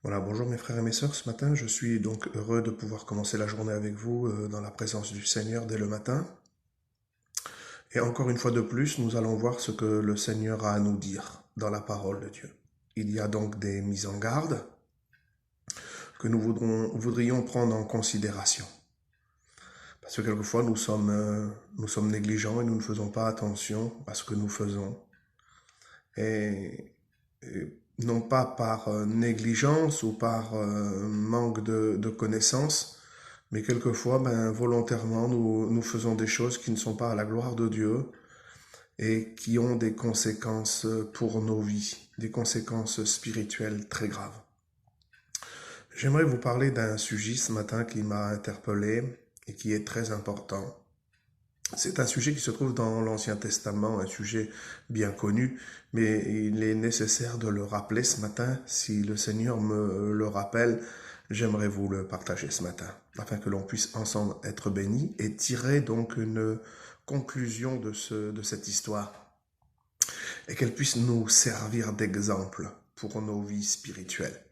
Voilà, bonjour mes frères et mes sœurs. Ce matin, je suis donc heureux de pouvoir commencer la journée avec vous dans la présence du Seigneur dès le matin. Et encore une fois de plus, nous allons voir ce que le Seigneur a à nous dire dans la parole de Dieu. Il y a donc des mises en garde que nous voudrions prendre en considération. Parce que quelquefois, nous sommes négligents et nous ne faisons pas attention à ce que nous faisons. Et non pas par négligence ou par manque de connaissances, mais quelquefois, volontairement, nous faisons des choses qui ne sont pas à la gloire de Dieu et qui ont des conséquences pour nos vies, des conséquences spirituelles très graves. J'aimerais vous parler d'un sujet ce matin qui m'a interpellé et qui est très important. C'est un sujet qui se trouve dans l'Ancien Testament, un sujet bien connu, mais il est nécessaire de le rappeler ce matin. Si le Seigneur me le rappelle, j'aimerais vous le partager ce matin, afin que l'on puisse ensemble être bénis et tirer donc une conclusion de cette histoire, et qu'elle puisse nous servir d'exemple pour nos vies spirituelles.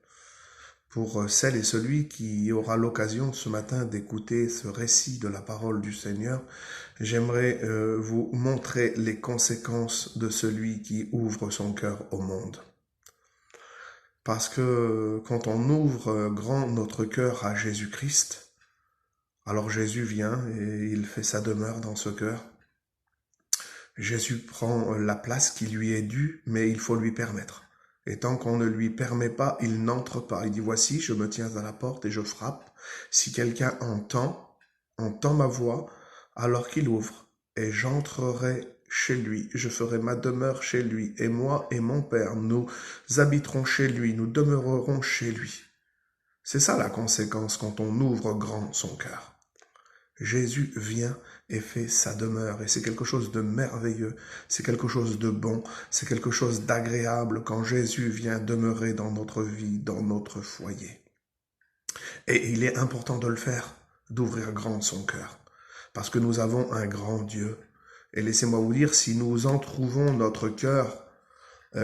Pour celle et celui qui aura l'occasion ce matin d'écouter ce récit de la parole du Seigneur, j'aimerais vous montrer les conséquences de celui qui ouvre son cœur au monde. Parce que quand on ouvre grand notre cœur à Jésus-Christ, alors Jésus vient et il fait sa demeure dans ce cœur. Jésus prend la place qui lui est due, mais il faut lui permettre. Et tant qu'on ne lui permet pas, il n'entre pas. Il dit, voici, je me tiens à la porte et je frappe. Si quelqu'un entend ma voix, alors qu'il ouvre, et j'entrerai chez lui, je ferai ma demeure chez lui, et moi et mon Père, nous habiterons chez lui, nous demeurerons chez lui. C'est ça la conséquence quand on ouvre grand son cœur. Jésus vient et fait sa demeure, et c'est quelque chose de merveilleux, c'est quelque chose de bon, c'est quelque chose d'agréable quand Jésus vient demeurer dans notre vie, dans notre foyer. Et il est important de le faire, d'ouvrir grand son cœur, parce que nous avons un grand Dieu. Et laissez-moi vous dire, si nous entrouvons notre cœur,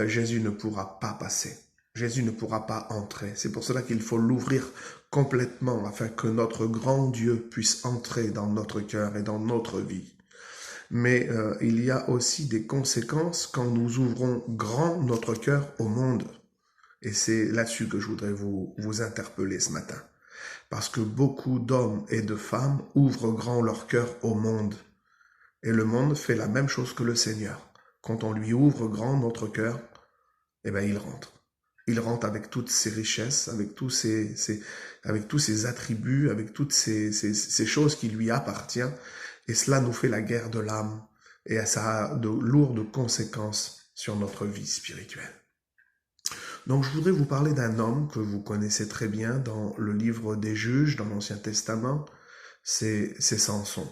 Jésus ne pourra pas passer. Jésus ne pourra pas entrer. C'est pour cela qu'il faut l'ouvrir complètement afin que notre grand Dieu puisse entrer dans notre cœur et dans notre vie. Mais il y a aussi des conséquences quand nous ouvrons grand notre cœur au monde. Et c'est là-dessus que je voudrais vous interpeller ce matin. Parce que beaucoup d'hommes et de femmes ouvrent grand leur cœur au monde. Et le monde fait la même chose que le Seigneur. Quand on lui ouvre grand notre cœur, eh bien, il rentre. Il rentre avec toutes ses richesses, avec tous ses attributs, avec toutes ces choses qui lui appartiennent. Et cela nous fait la guerre de l'âme. Et ça a de lourdes conséquences sur notre vie spirituelle. Donc, je voudrais vous parler d'un homme que vous connaissez très bien dans le livre des Juges, dans l'Ancien Testament. C'est Samson.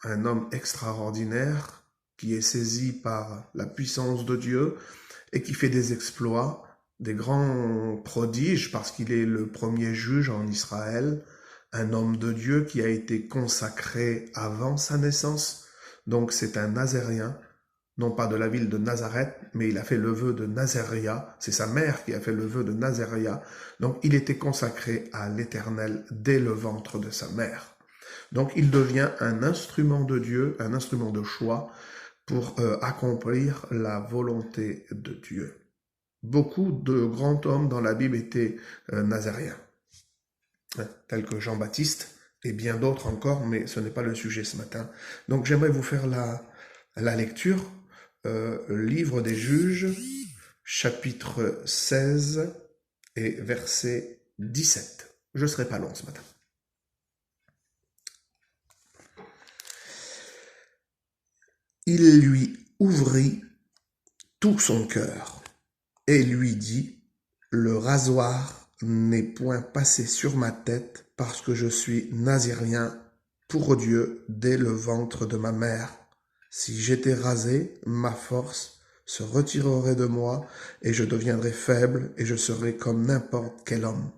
Un homme extraordinaire qui est saisi par la puissance de Dieu et qui fait des exploits, des grands prodiges, parce qu'il est le premier juge en Israël, un homme de Dieu qui a été consacré avant sa naissance. Donc c'est un Nazaréen, non pas de la ville de Nazareth, mais il a fait le vœu de Nazaréa. C'est sa mère qui a fait le vœu de Nazaréa. Donc il était consacré à l'Éternel dès le ventre de sa mère. Donc il devient un instrument de Dieu, un instrument de choix pour accomplir la volonté de Dieu. Beaucoup de grands hommes dans la Bible étaient nazaréens, tels que Jean-Baptiste et bien d'autres encore, mais ce n'est pas le sujet ce matin. Donc j'aimerais vous faire la lecture, livre des Juges, chapitre 16 et verset 17. Je ne serai pas long ce matin. Il lui ouvrit tout son cœur et lui dit, le rasoir n'est point passé sur ma tête parce que je suis nazirien pour Dieu dès le ventre de ma mère. Si j'étais rasé, ma force se retirerait de moi et je deviendrais faible et je serais comme n'importe quel homme.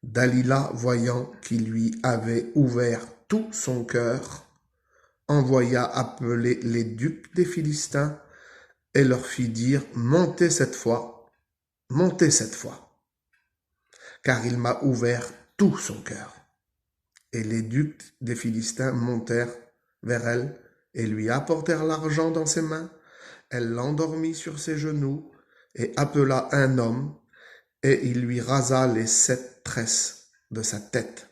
Dalila, voyant qu'il lui avait ouvert tout son cœur, envoya appeler les ducs des Philistins et leur fit dire, montez cette fois. car il m'a ouvert tout son cœur. Et les ducs des Philistins montèrent vers elle et lui apportèrent l'argent dans ses mains. Elle l'endormit sur ses genoux et appela un homme, et il lui rasa les 7 tresses de sa tête.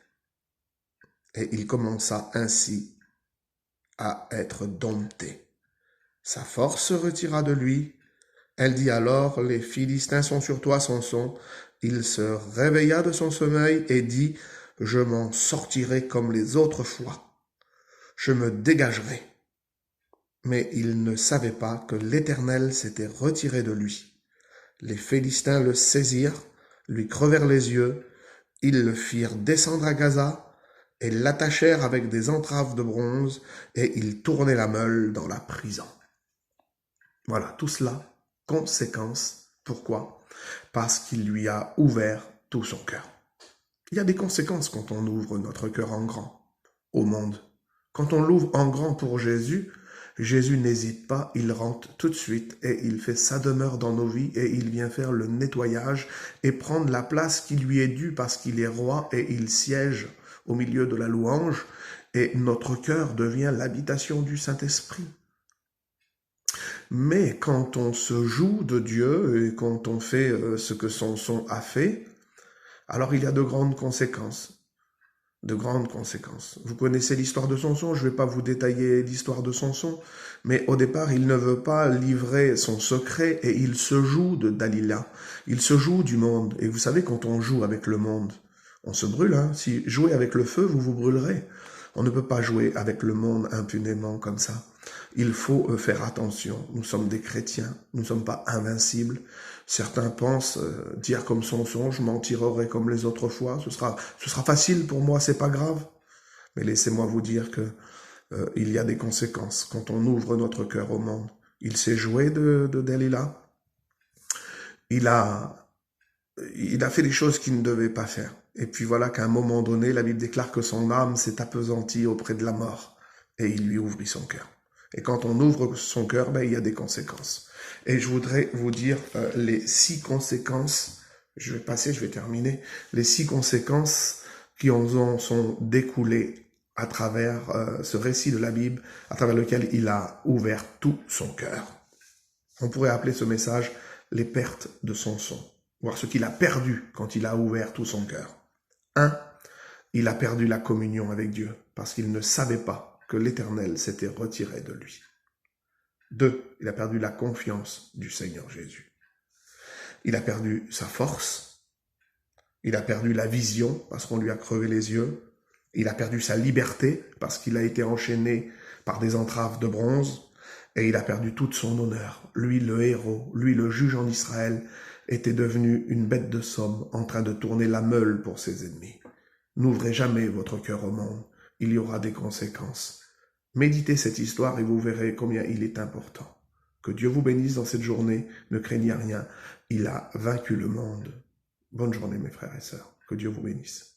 Et il commença ainsi à être dompté. Sa force se retira de lui. Elle dit alors, les Philistins sont sur toi, Samson. Il se réveilla de son sommeil et dit, je m'en sortirai comme les autres fois. Je me dégagerai. Mais il ne savait pas que l'Éternel s'était retiré de lui. Les Philistins le saisirent, lui crevèrent les yeux, ils le firent descendre à Gaza, et l'attachèrent avec des entraves de bronze, et ils tournaient la meule dans la prison. Voilà, tout cela, conséquence. Pourquoi? Parce qu'il lui a ouvert tout son cœur. Il y a des conséquences quand on ouvre notre cœur en grand au monde. Quand on l'ouvre en grand pour Jésus, Jésus n'hésite pas, il rentre tout de suite et il fait sa demeure dans nos vies et il vient faire le nettoyage et prendre la place qui lui est due parce qu'il est roi et il siège au milieu de la louange et notre cœur devient l'habitation du Saint-Esprit. Mais quand on se joue de Dieu et quand on fait ce que Samson a fait, alors il y a de grandes conséquences. De grandes conséquences. Vous connaissez l'histoire de Samson, je ne vais pas vous détailler l'histoire de Samson, mais au départ, il ne veut pas livrer son secret et il se joue de Dalila. Il se joue du monde. Et vous savez, quand on joue avec le monde, on se brûle. Hein. Si jouez avec le feu, vous vous brûlerez. On ne peut pas jouer avec le monde impunément comme ça. Il faut faire attention. Nous sommes des chrétiens, nous ne sommes pas invincibles. Certains pensent dire comme Samson, je m'en tirerai comme les autres fois. Ce sera facile pour moi, c'est pas grave. Mais laissez-moi vous dire que il y a des conséquences quand on ouvre notre cœur au monde. Il s'est joué de Delilah. Il a fait des choses qu'il ne devait pas faire. Et puis voilà qu'à un moment donné, la Bible déclare que son âme s'est appesantie auprès de la mort. Et il lui ouvrit son cœur. Et quand on ouvre son cœur, il y a des conséquences. Et je voudrais vous dire les 6 conséquences, je vais terminer, les 6 conséquences qui en sont découlées à travers ce récit de la Bible, à travers lequel il a ouvert tout son cœur. On pourrait appeler ce message les pertes de Samson, voir ce qu'il a perdu quand il a ouvert tout son cœur. 1. Il a perdu la communion avec Dieu parce qu'il ne savait pas que l'Éternel s'était retiré de lui. 2. Il a perdu la confiance du Seigneur Jésus. Il a perdu sa force. Il a perdu la vision parce qu'on lui a crevé les yeux. Il a perdu sa liberté parce qu'il a été enchaîné par des entraves de bronze. Et il a perdu toute son honneur. Lui, le héros, lui, le juge en Israël, était devenu une bête de somme en train de tourner la meule pour ses ennemis. N'ouvrez jamais votre cœur au monde. Il y aura des conséquences. Méditez cette histoire et vous verrez combien il est important. Que Dieu vous bénisse dans cette journée. Ne craignez rien. Il a vaincu le monde. Bonne journée mes frères et sœurs. Que Dieu vous bénisse.